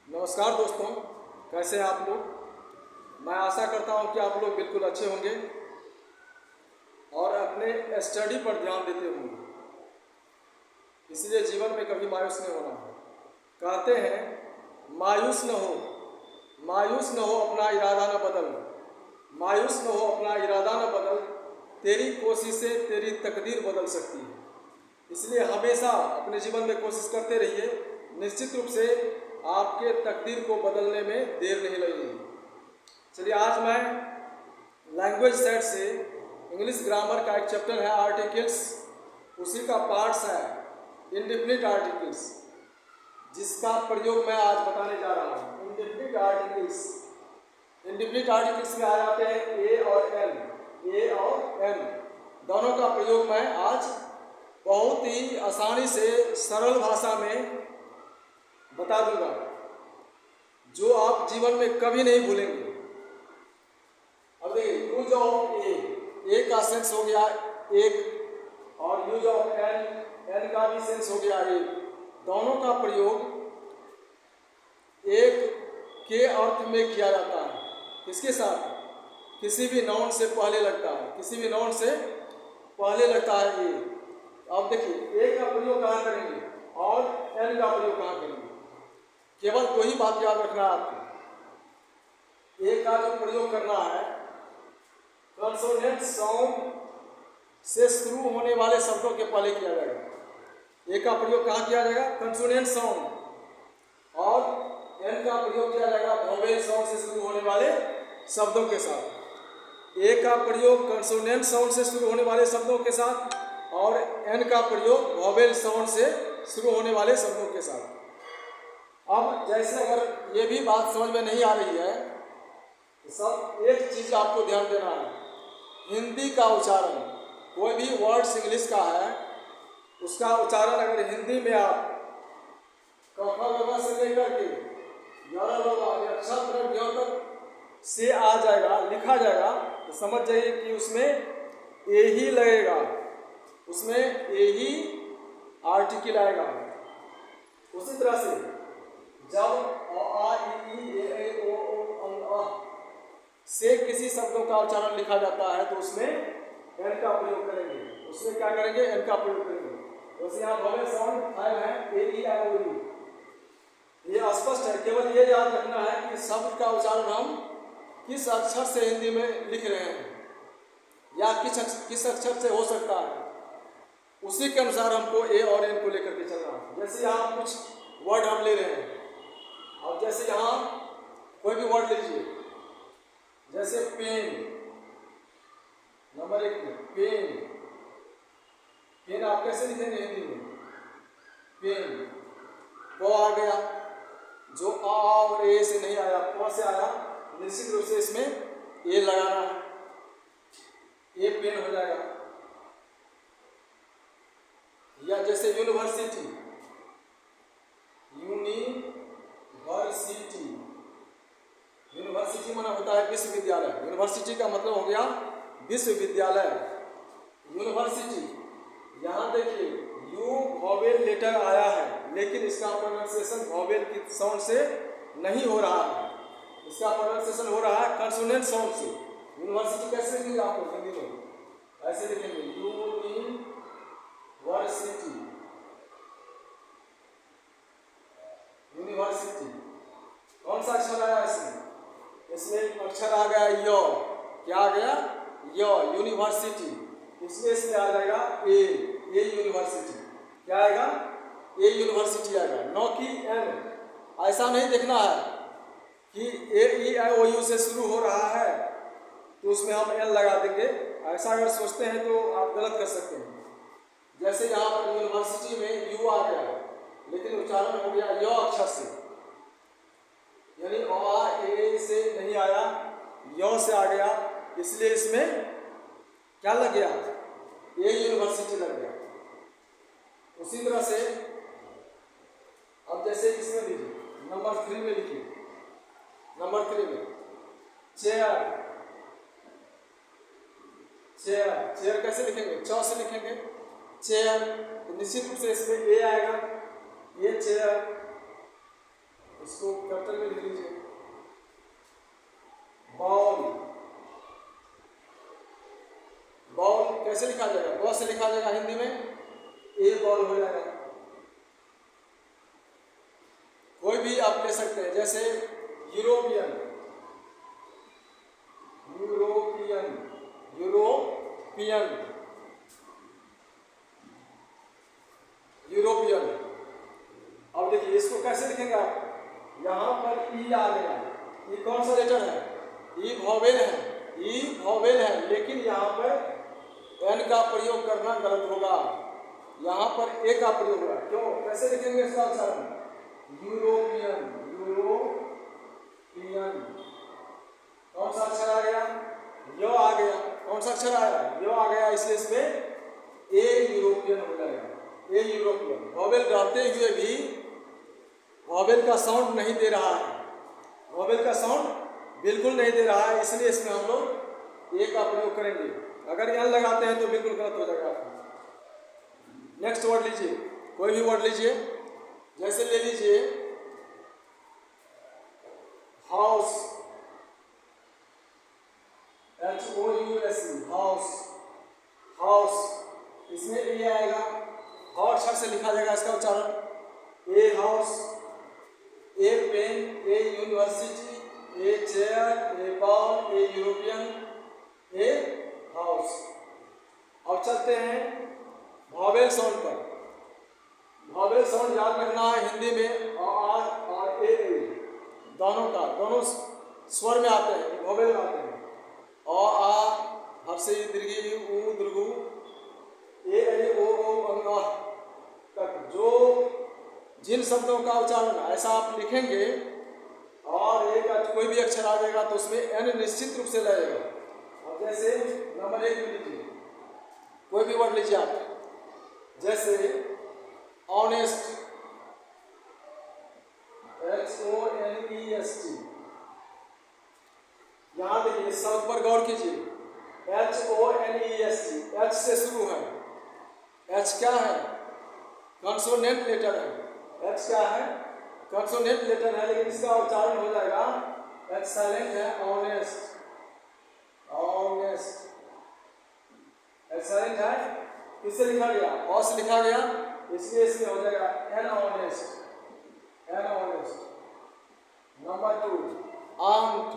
नमस्कार दोस्तों, कैसे हैं आप लोग। मैं आशा करता हूं कि आप लोग बिल्कुल अच्छे होंगे और अपने स्टडी पर ध्यान देते होंगे। इसलिए जीवन में कभी मायूस नहीं होना है। कहते हैं मायूस न हो, मायूस न हो, अपना इरादा न बदल, मायूस न हो, अपना इरादा न बदल, तेरी कोशिशें तेरी तकदीर बदल सकती है। इसलिए हमेशा अपने जीवन में कोशिश करते रहिए, निश्चित रूप से आपके तकदीर को बदलने में देर नहीं लगेगी। चलिए, आज मैं लैंग्वेज सेट से इंग्लिश ग्रामर का एक चैप्टर है आर्टिकल्स, उसी का पार्ट्स है इंडेफिनिट आर्टिकल्स, जिसका प्रयोग मैं आज बताने जा रहा हूँ। इंडेफिनिट आर्टिकल्स, इंडेफिनिट आर्टिकल्स में आ जाते हैं ए और एन, ए और एन दोनों का प्रयोग मैं आज बहुत ही आसानी से सरल भाषा में बता दूंगा, जो आप जीवन में कभी नहीं भूलेंगे। अब देखिए, यूज ऑफ ए का सेंस हो गया एक, और यूज ऑफ एन, एन का भी सेंस हो गया एक। दोनों का प्रयोग एक के अर्थ में किया जाता है। किसके साथ? किसी भी नाउन से पहले लगता है, किसी भी नाउन से पहले लगता है ए। अब देखिए, ए का प्रयोग कहाँ करेंगे और एन का प्रयोग कहाँ करेंगे। केवल दो ही बात याद रखना है आपको। ए का जो प्रयोग करना है, कंसोनेंट साउंड से शुरू होने वाले शब्दों के पहले किया जाएगा। ए का प्रयोग कहाँ किया जाएगा? Consonant sound. और एन का प्रयोग किया जाएगा वोवेल साउंड से शुरू होने वाले शब्दों के साथ। ए का प्रयोग कंसोनेंट साउंड से शुरू होने वाले शब्दों के साथ, और एन का प्रयोग वोवेल साउंड से शुरू होने वाले शब्दों के साथ। अब जैसे अगर ये भी बात समझ में नहीं आ रही है, तो सब एक चीज आपको ध्यान देना है, हिंदी का उच्चारण। कोई भी वर्ड्स इंग्लिश का है, उसका उच्चारण अगर हिंदी में आप कफा से लेकर के तक से आ जाएगा, लिखा जाएगा, तो समझ जाइए कि उसमें ए ही लगेगा, उसमें ए ही आर्टिकल आएगा। उसी तरह से जब आ ई ए ए ओ से किसी शब्दों का उच्चारण लिखा जाता है, तो उसमें एन का प्रयोग करेंगे। उसमें क्या करेंगे? एन का प्रयोग करेंगे। जैसे यहाँ वोवेल साउंड फाइव है, ए ई आई ओ यू, ये स्पष्ट है। केवल ये याद रखना है कि शब्द का उच्चारण हम किस अक्षर से हिंदी में लिख रहे हैं, या किस अक्षर से हो सकता है, उसी के अनुसार हमको ए और एन को लेकर के चलना है। जैसे यहाँ कुछ वर्ड हम ले रहे हैं, और जैसे यहाँ कोई भी वर्ड लीजिए, जैसे पेन, नंबर एक में पेन। पेन आप कैसे लिखेंगे हिंदी में? पेन, वो आ गया, जो आ और ए से नहीं आया, प से आया, निश्चित रूप से इसमें ए लगाना है, ए पेन हो जाएगा। या जैसे यूनिवर्सिटी, यूनिवर्सिटी, यूनिवर्सिटी माना होता है विश्वविद्यालय। यूनिवर्सिटी का मतलब हो गया विश्वविद्यालय। यूनिवर्सिटी, यहाँ देखिए यू वोवेल लेटर आया है, लेकिन इसका प्रोनाउंसिएशन वोवेल की साउंड से नहीं हो रहा है, इसका प्रोनाउंसिएशन हो रहा है कंसोनेंट साउंड से। यूनिवर्सिटी कैसे लिखेंगे आप लोग हिंदी में? ऐसे लिखेंगे यूनिवर्सिटी, यूनिवर्सिटी। कौन सा अक्षर आया इसमें? इसमें अक्षर आ गया य। क्या आ गया? य, यूनिवर्सिटी। इसलिए इसमें आ जाएगा ए, ए यूनिवर्सिटी। क्या आएगा? ए यूनिवर्सिटी आएगा, न कि एन। ऐसा नहीं देखना है कि ए ई आई ओ यू से शुरू हो रहा है तो उसमें हम एन लगा देंगे। ऐसा अगर सोचते हैं तो आप गलत कर सकते हैं। जैसे यहाँ पर यूनिवर्सिटी में यू आ गया, लेकिन उच्चारण हो गया य अक्षर से, यानी आ ए से नहीं आया, य से आ गया, इसलिए इसमें क्या लग गया? ए यूनिवर्सिटी लग गया। उसी तरह से अब जैसे इसमें लीजिए, नंबर 3 में लिखिए, नंबर 3 में चेयर, चेयर, चेयर कैसे लिखेंगे? च से लिखेंगे चेयर, तो निश्चित रूप से इसमें ए आएगा, ये चेयर। इसको कैपिटल में लिख लीजिए। बॉल, बॉल कैसे लिखा जाएगा? ब से लिखा जाएगा हिंदी में, ए बॉल हो जाएगा। कोई भी आप ले सकते हैं, जैसे यूरोपियन, यूरोपियन, यूरोपियन, यूरोपियन। अब देखिए इसको कैसे लिखेंगे आप? यहाँ पर ई आ गया, ई कौन सा लेटर है? ई वॉवेल है, ई वॉवेल है, लेकिन यहाँ पर एन का प्रयोग करना गलत होगा, यहाँ पर ए का प्रयोग होगा। क्यों? कैसे लिखेंगे इसका उच्चारण? European, European. कौन सा अक्षर आ गया? यो आ गया। कौन सा अक्षर आया? यो आ गया, इसलिए इसमें ए यूरोपियन हो जाएगा, ए यूरोपियन। वॉवेल गाते हुए भी वॉवेल का साउंड नहीं दे रहा है, वॉवेल का साउंड बिल्कुल नहीं दे रहा है, इसलिए इसमें हम लोग ए का प्रयोग करेंगे। अगर एन लगाते हैं तो बिल्कुल गलत हो जाएगा आपका। नेक्स्ट वर्ड लीजिए, कोई भी वर्ड लीजिए, जैसे ले लीजिए हाउस, HOUSE, हाउस, हाउस, इसमें ए आएगा, हॉ अक्षर से लिखा जाएगा इसका उच्चारण। A house, a pen, a university, a chair, a ball, a European, a house. अब चलते हैं वॉवेल साउंड पर। वॉवेल साउंड याद रखना है हिंदी में, आर और ए दोनों का, दोनों स्वर में आते हैं, वॉवेल में आते हैं। अ आ, हर्षई दीर्घी, उ दीर्घ, ए ओ अंग तक जो जिन शब्दों का उच्चारण ऐसा आप लिखेंगे और एक कोई भी अक्षर आ जाएगा तो उसमें एन निश्चित रूप से लगेगा। अब जैसे नंबर 1 लीजिए, कोई भी वर्ड लीजिए आप, जैसे ऑनेस्ट, HONEST। यहां देखिए शब्द पर गौर कीजिए, HONEST, एच से शुरू है। एच क्या है? कंसोनेंट लेटर है। एच क्या है? कंसोनेंट लेटर है, लेकिन इसका उच्चारण हो जाएगा, एच साइलेंट है, ऑनेस्ट, ऑनेस्ट। एच साइलेंट है, किससे लिखा गया? ऑ से लिखा गया, इसलिए इसमें हो जाएगा an honest, an honest. Number 2 aunt,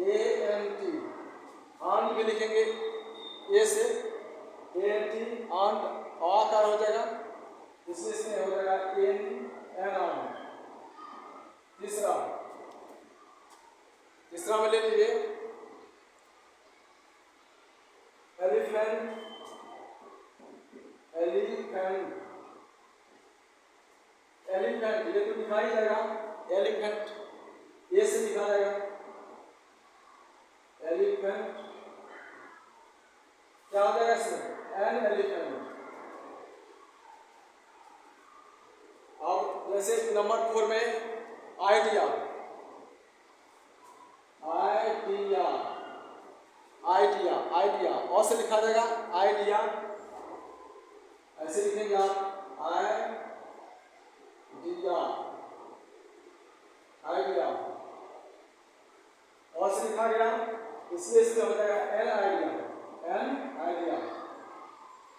ANT, aunt भी लिखेंगे ए से, ANT, आंट, आकार हो जाएगा, इसलिए इसमें हो जाएगा एन आंट। तीसरा में ले लीजिए एलिफेंट, एलिफेंट, एलिफेंट, ये तो लिखा ही जाएगा, एलिफेंट, ए से लिखा जाएगा, एलिफेंट। क्या हो जाएगा इसमें? An elephant. अब जैसे नंबर 4 में आइडिया, आइडिया, आइडिया, आइडिया, और से लिखा जाएगा आइडिया, ऐसे लिखेंगे आप, आइडिया, आइडिया, और से लिखा गया, इसलिए इसमें हो जाएगा an idea, an idea.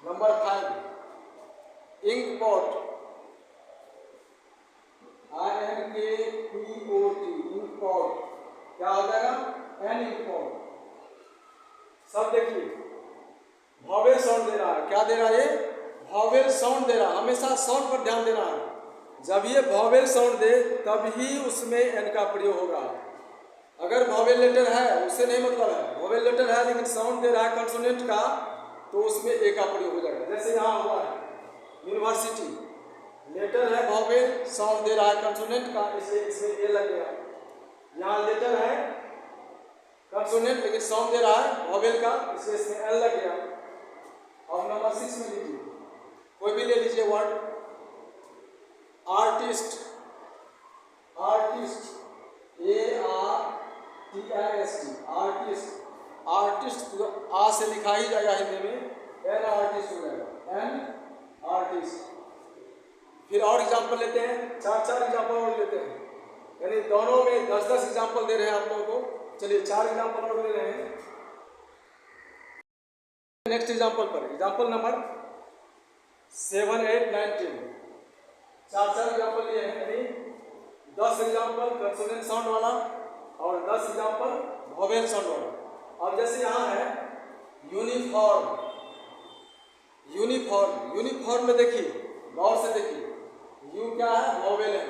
Number 5 ink pot, INKPOT, ink pot, क्या हो जाएगा? An ink pot. सब देखिए वॉवेल साउंड दे रहा है, क्या दे रहा है? ये वॉवेल साउंड दे रहा है, हमेशा साउंड पर ध्यान देना है। जब ये वॉवेल साउंड दे तब ही उसमें एन का प्रयोग होगा। अगर वॉवेल लेटर है उससे नहीं मतलब है, वॉवेल लेटर है लेकिन साउंड दे रहा है कंसोनेंट का, तो उसमें ए का प्रयोग हो जाएगा। जैसे यहाँ हुआ है यूनिवर्सिटी, लेटर है वॉवेल, साउंड दे रहा है कंसोनेंट का, इसलिए इसमें ए लग गया। यहाँ लेटर है कंसोनेंट लेकिन साउंड दे रहा है वॉवेल का, इसलिए इसमें एल लग गया। और नंबर 6 में लीजिए, कोई भी ले लीजिए word, artist, artist, ARTIST, artist, artist आ से लिखा ही जाएगा हिंदी में, एन आर्टिस्ट हो जाएगा, एन आर्टिस्ट। फिर और एग्जाम्पल लेते हैं, 4 एग्जाम्पल और लेते हैं, यानी दोनों में 10 एग्जाम्पल दे रहे हैं आप लोगों को। चलिए 4 एग्जाम्पल और ले रहे हैं। नेक्स्ट एग्जाम्पल पर, एग्जाम्पल नंबर 7, 8, 9, 10, 4 एग्जाम्पल लिए हैं, यानी 10 एग्जाम्पल कंसोनेंट साउंड वाला और 10 एग्जाम्पल वोवेल साउंड वाला। अब जैसे यहाँ है यूनिफॉर्म, यूनिफॉर्म में देखिए, गौर से देखिए, यू क्या है, वोवेल है,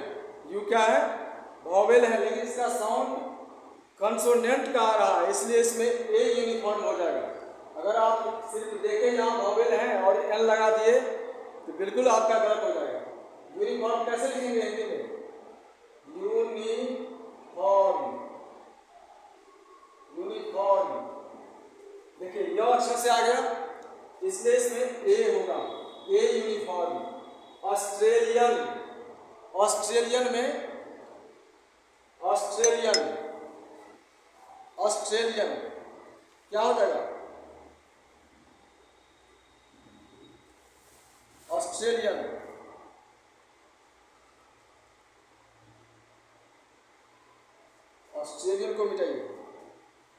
यू क्या है, वोवेल है, लेकिन इसका साउंड कंसोनेंट का आ रहा है, इसलिए इसमें ए यूनिफॉर्म हो जाएगा। अगर आप सिर्फ देखें यहाँ वोवेल है और एन लगा दिए तो बिल्कुल आपका गलत हो जाएगा। यूनिफॉर्म कैसे लिखेंगे हिंदी में, यूनिफॉर्म, देखिए यह अक्षर से आ गया, इसलिए इसमें ए होगा, ए यूनिफॉर्म। ऑस्ट्रेलियन में ऑस्ट्रेलियन क्या हो जाएगा, ऑस्ट्रेलियन को मिटाइए।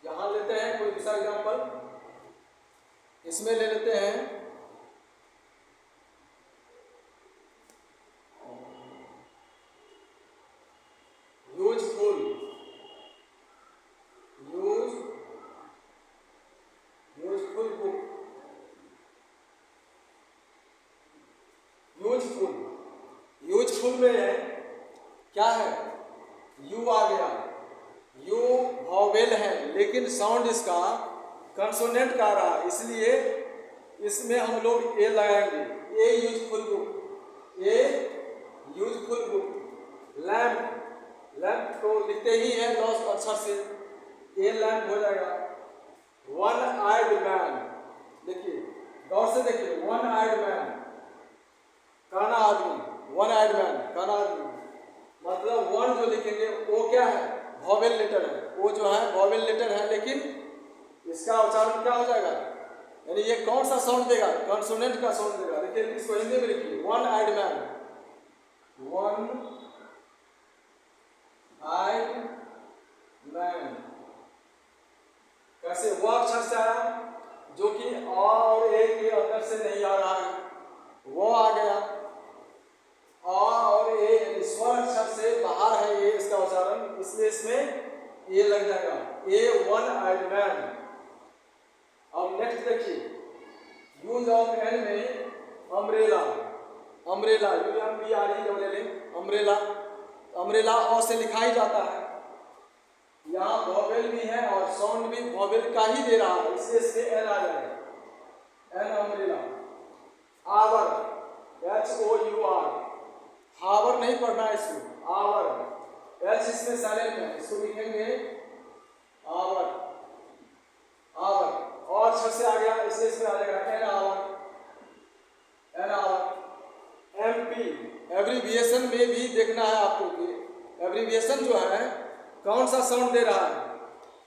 यहां लेते हैं कोई दूसरा एग्जाम्पल, इसमें ले लेते हैं यूजफुल बुक, यूजफुल में है क्या है, यू आ गया, यू वोवेल है लेकिन साउंड इसका कंसोनेंट का आ रहा है, इसलिए इसमें हम लोग ए लगाएंगे, ए यूजफुल बुक। लैम्प को लिखते ही है लॉस अक्षर से, ए लैम्प हो जाएगा। वन आइड मैन, देखिए गौर से देखिए, वन आइड मैन काना आदमी, वन आइड मैन काना आदमी, मतलब वन जो लिखेंगे वो क्या है, वोवेल लेटर है, वो जो है वोवेल लेटर है, लेकिन इसका उच्चारण क्या हो जाएगा, यानी ये कौन सा साउंड देगा, कंसोनेंट का साउंड देगा। देखिए इसको हिंदी में लिखिए, वन आइड मैन, कैसे, वो अक्षर से आया जो कि आ और ए के अंदर से नहीं आ रहा है, वो आ गया। आ और ए स्वर अक्षर से बाहर है ये इसका उच्चारण, इसलिए इसमें ए लग जाएगा, ए वन आइड मैन। अब नेक्स्ट देखिए, यूज ऑफ एन में अम्ब्रेला, अम्ब्रेला और से लिखा ही जाता है, यहाँ वोवेल भी है और साउंड भी वोवेल का ही दे रहा है, इसलिए इसमें एन आ जाएगा, एन अम्ब्रेला। आवर, HOUR, हावर नहीं पढ़ना है इसको, आवर, एच इसमें साइलेंट है, इसको लिखेंगे आवर, और अक्षर से आ गया, इसलिए इसमें आ जाएगा एन आवर। MP, एब्रीविएशन में भी देखना है आपको कि एब्रीविएशन जो है कौन सा साउंड दे रहा है।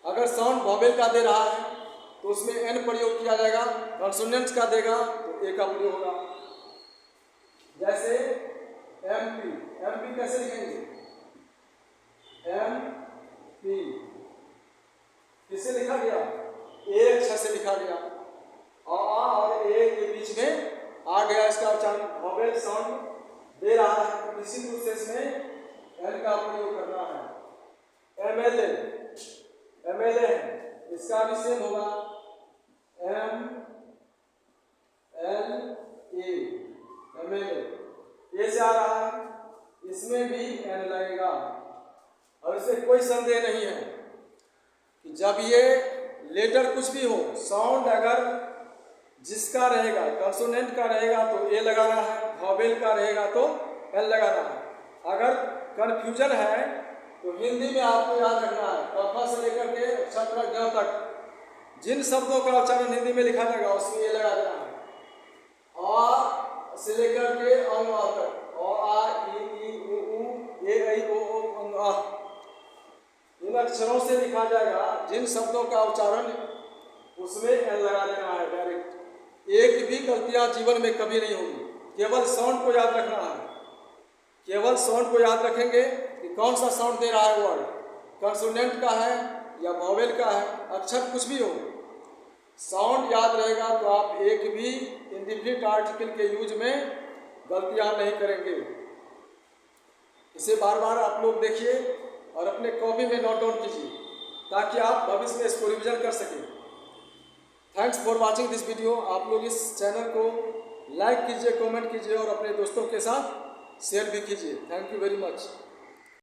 अगर साउंड वोवेल का दे रहा है तो उसमें एन प्रयोग किया जाएगा, कंसोनेंट्स का देगा तो ए का प्रयोग होगा। जैसे MP कैसे लिखेंगे, MP किससे लिखा गया, ए अक्षर से लिखा गया, और ए के बीच में आ गया, इसका उच्चारण वोवेल साउंड दे रहा है, तो निश्चित रूप से इसमें एन का प्रयोग करना है। MLA है, इसका भी सेम होगा, MLA, ए से आ रहा है, इसमें भी एन लगेगा। और इसमें कोई संदेह नहीं है कि जब ये लेटर कुछ भी हो, साउंड अगर जिसका रहेगा कंसोनेंट का रहेगा तो ए लगाना है, वोवेल का रहेगा तो एल लगाना है। अगर कन्फ्यूजन है तो हिंदी में आपको याद रखना है, कफा से लेकर के छत्र ज्ञ तक जिन शब्दों का उच्चारण हिंदी में लिखा जाएगा उसमें ए लगा देना है। आ से लेकर के अंग तक, आ ई उ ए ऐ ओ अंग आ, इन अक्षरों से लिखा जाएगा, जिन शब्दों का उच्चारण उसमें एन लगा देना है डायरेक्ट। एक भी गलतियां जीवन में कभी नहीं होगी, केवल साउंड को याद रखना है। केवल साउंड को याद रखेंगे कि कौन सा साउंड दे रहा है वर्ड, कंसोनेंट का है या वॉवेल का है, अक्षर कुछ भी हो, साउंड याद रहेगा तो आप एक भी इंडिफिनिट आर्टिकल के यूज में गलतियां नहीं करेंगे। इसे बार बार आप लोग देखिए और अपने कॉपी में नोट डाउन कीजिए ताकि आप भविष्य में इसको रिवीजन कर सकें। Thanks for watching this video. आप लोग इस चैनल को लाइक कीजिए, कमेंट कीजिए और अपने दोस्तों के साथ शेयर भी कीजिए। Thank you very much.